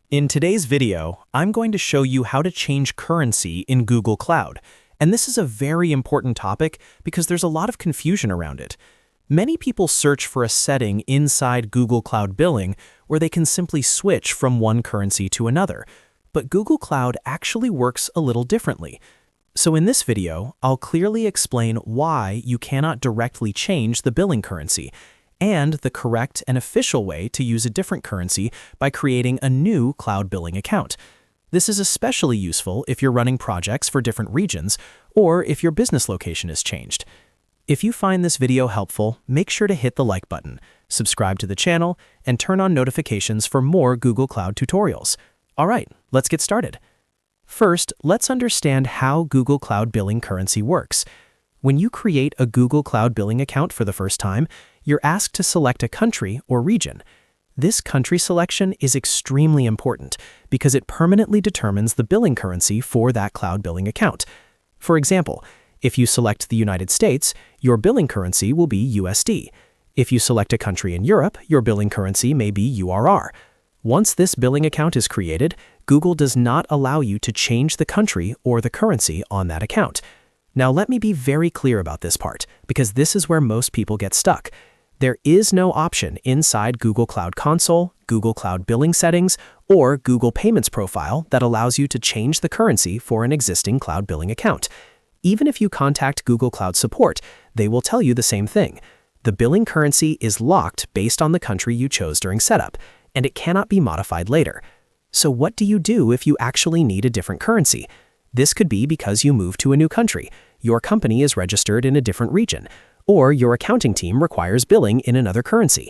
In today's video, I'm going to show you how to change currency in Google Cloud. And this is a very important topic because there's a lot of confusion around it. Many people search for a setting inside Google Cloud Billing where they can simply switch from one currency to another. But Google Cloud actually works a little differently. So in this video, I'll clearly explain why you cannot directly change the billing currency, and the correct and official way to use a different currency by creating a new cloud billing account. This is especially useful if you're running projects for different regions or if your business location is changed. If you find this video helpful, make sure to hit the like button, subscribe to the channel, and turn on notifications for more Google Cloud tutorials. All right, let's get started. First, let's understand how Google Cloud Billing currency works. When you create a Google Cloud Billing account for the first time, you're asked to select a country or region. This country selection is extremely important because it permanently determines the billing currency for that cloud billing account. For example, if you select the United States, your billing currency will be USD. If you select a country in Europe, your billing currency may be URR. Once this billing account is created, Google does not allow you to change the country or the currency on that account. Now let me be very clear about this part, because this is where most people get stuck. There is no option inside Google Cloud Console, Google Cloud Billing Settings, or Google Payments Profile that allows you to change the currency for an existing cloud billing account. Even if you contact Google Cloud Support, they will tell you the same thing. The billing currency is locked based on the country you chose during setup, and it cannot be modified later. So what do you do if you actually need a different currency? This could be because you moved to a new country, your company is registered in a different region, or your accounting team requires billing in another currency.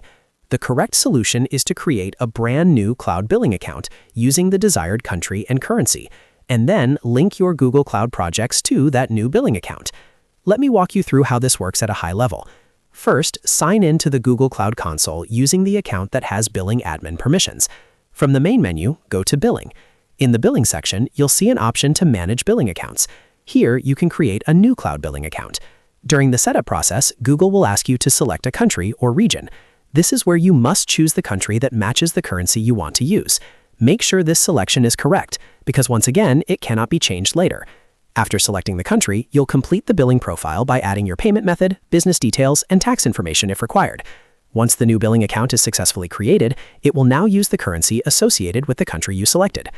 The correct solution is to create a brand new cloud billing account using the desired country and currency, and then link your Google Cloud projects to that new billing account. Let me walk you through how this works at a high level. First, sign in to the Google Cloud Console using the account that has billing admin permissions. From the main menu, go to Billing. In the Billing section, you'll see an option to manage billing accounts. Here, you can create a new cloud billing account. During the setup process, Google will ask you to select a country or region. This is where you must choose the country that matches the currency you want to use. Make sure this selection is correct, because once again, it cannot be changed later. After selecting the country, you'll complete the billing profile by adding your payment method, business details, and tax information if required. Once the new billing account is successfully created, it will now use the currency associated with the country you selected.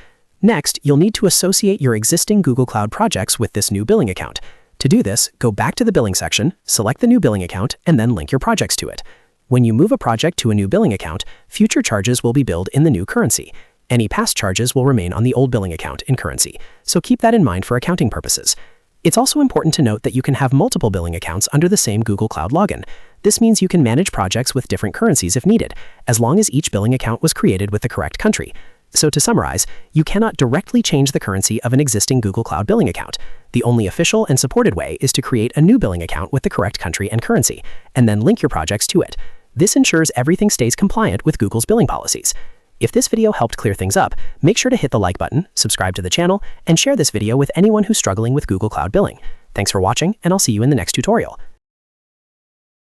Next, you'll need to associate your existing Google Cloud projects with this new billing account. To do this, go back to the billing section, select the new billing account, and then link your projects to it. When you move a project to a new billing account, future charges will be billed in the new currency. Any past charges will remain on the old billing account in currency, so keep that in mind for accounting purposes. It's also important to note that you can have multiple billing accounts under the same Google Cloud login. This means you can manage projects with different currencies if needed, as long as each billing account was created with the correct country. So to summarize, you cannot directly change the currency of an existing Google Cloud billing account. The only official and supported way is to create a new billing account with the correct country and currency, and then link your projects to it. This ensures everything stays compliant with Google's billing policies. If this video helped clear things up, make sure to hit the like button, subscribe to the channel, and share this video with anyone who's struggling with Google Cloud Billing. Thanks for watching, and I'll see you in the next tutorial.